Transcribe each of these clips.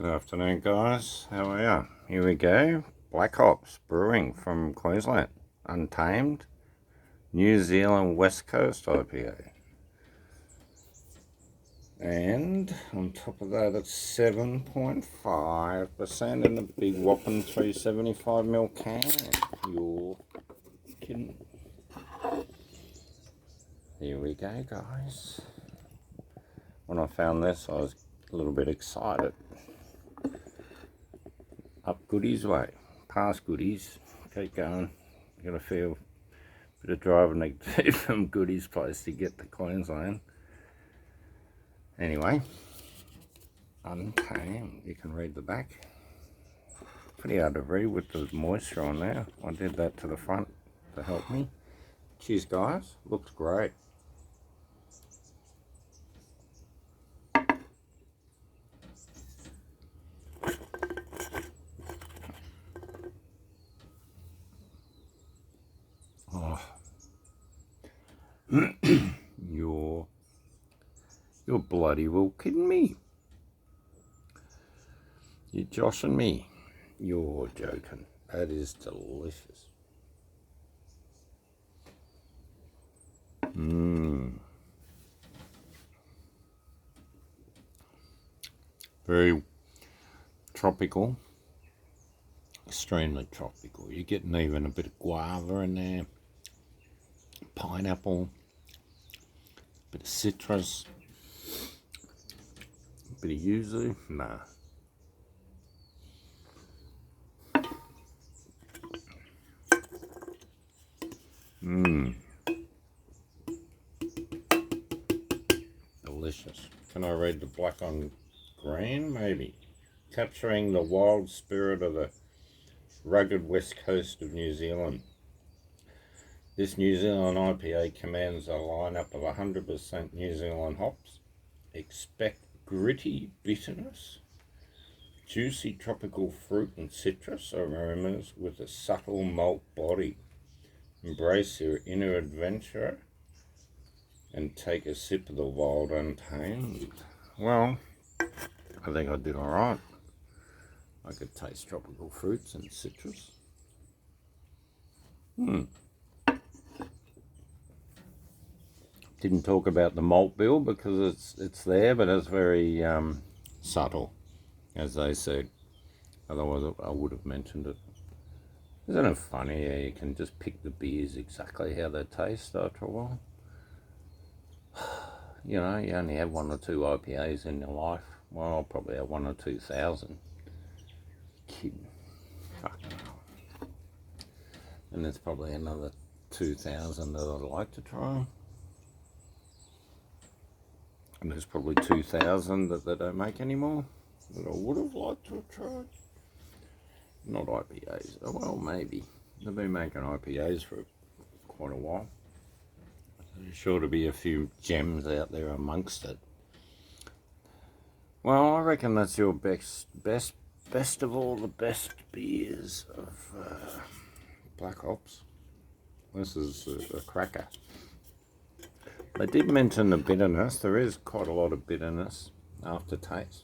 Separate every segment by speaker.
Speaker 1: Good afternoon, guys. How are you? Here we go. Black Ops Brewing from Queensland. Untamed. New Zealand West Coast IPA. And on top of that, it's 7.5% in the big whopping 375ml can. You're kidding. Here we go, guys. When I found this, I was a little bit excited. Up Goodies way, past Goodies, keep going. Got a fair bit of driving to do from Goodies place to get to Queensland. Anyway, Untamed, you can read the back. Pretty hard to read with the moisture on there. I did that to the front to help me. Cheers, guys. Looks great. Oh. You're bloody well kidding me. You're joshing me. You're joking. That is delicious. Very tropical. Extremely tropical. You're getting even a bit of guava in there. Pineapple. A bit of citrus. A bit of yuzu. Nah. Delicious. Can I read the black on green? Maybe. Capturing the wild spirit of the rugged west coast of New Zealand. This New Zealand IPA commands a lineup of 100% New Zealand hops. Expect gritty bitterness, juicy tropical fruit and citrus aromas with a subtle malt body. Embrace your inner adventurer and take a sip of the wild Untamed. Well, I think I did alright. I could taste tropical fruits and citrus. Didn't talk about the malt bill because it's there, but it's very subtle, as they said. Otherwise, I would have mentioned it. Isn't it funny how you can just pick the beers exactly how they taste after a while? You know, you only have 1 or 2 IPAs in your life. Well, I'll probably have 1 or 2,000. Kidding. Fucking hell. And there's probably another 2,000 that I'd like to try. And there's probably 2,000 that they don't make anymore that I would have liked to have tried. Not IPAs. Oh, well, maybe. They've been making IPAs for quite a while. There's sure to be a few gems out there amongst it. Well, I reckon that's your best of all the best beers of Black Ops. This is a cracker. They did mention the bitterness. There is quite a lot of bitterness aftertaste.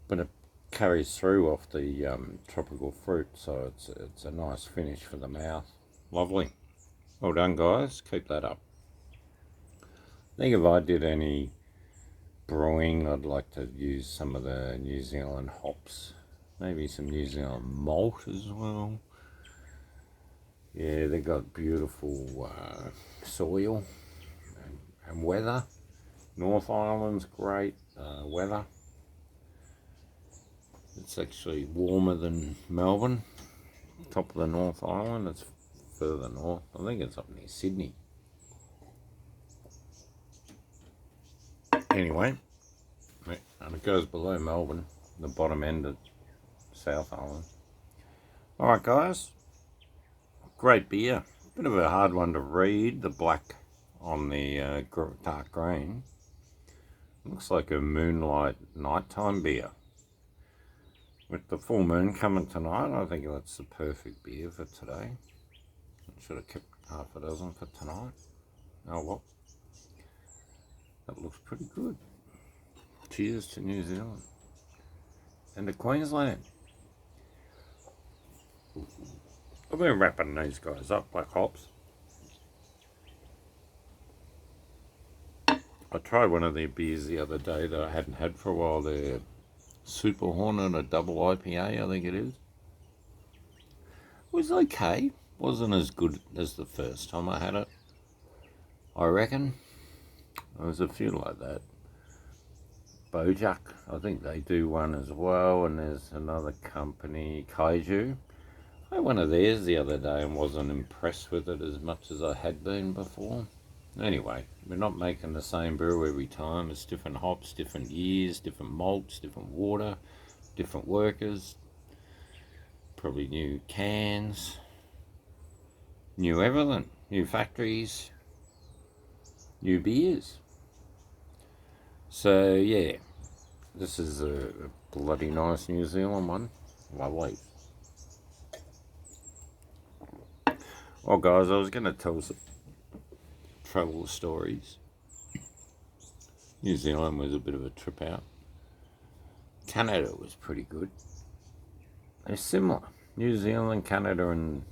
Speaker 1: But it carries through off the tropical fruit, so it's a nice finish for the mouth. Lovely. Well done, guys. Keep that up. I think if I did any brewing, I'd like to use some of the New Zealand hops. Maybe some New Zealand malt as well. Yeah, they've got beautiful soil and weather. North Island's great weather. It's actually warmer than Melbourne. Top of the North Island, it's further north. I think it's up near Sydney. Anyway, and it goes below Melbourne, the bottom end of South Island. Alright, guys. Great beer. Bit of a hard one to read, the black on the dark green. Looks like a moonlight nighttime beer. With the full moon coming tonight, I think that's the perfect beer for today. I should have kept half a dozen for tonight. Oh well. looks pretty good. Cheers to New Zealand and to Queensland. I've been wrapping these guys up, Black Hops. I tried one of their beers the other day that I hadn't had for a while. Their Super Hornet, a double IPA, I think it is. It was okay. Wasn't as good as the first time I had it, I reckon. There was a few like that. Bojack, I think they do one as well, and there's another company, Kaiju. I had one of theirs the other day and wasn't impressed with it as much as I had been before. Anyway, we're not making the same brew every time. It's different hops, different years, different malts, different water, different workers, probably new cans, new everything, new factories, new beers. So yeah, this is a bloody nice New Zealand one. Lovely. Well guys, I was going to tell some travel stories. New Zealand was a bit of a trip out. Canada was pretty good. They're similar. New Zealand, Canada, and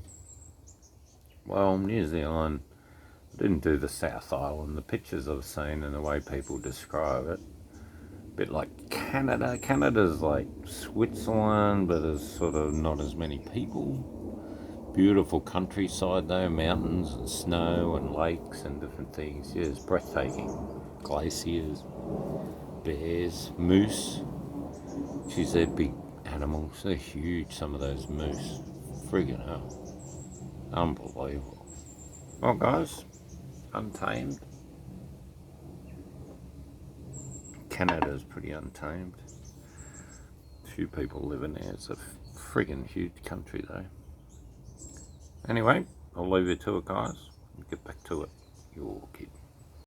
Speaker 1: well, New Zealand didn't do the South Island. The pictures I've seen and the way people describe it, a bit like Canada. Canada's like Switzerland, but there's sort of not as many people. Beautiful countryside though, mountains and snow and lakes and different things. Yeah, it's breathtaking. Glaciers, bears, moose. Geez, they're big animals. They're huge, some of those moose. Friggin' hell. Unbelievable. Well guys, untamed. Canada's pretty untamed. Few people living there. It's a friggin' huge country though. Anyway, I'll leave you to it guys. Get back to it. Your kid.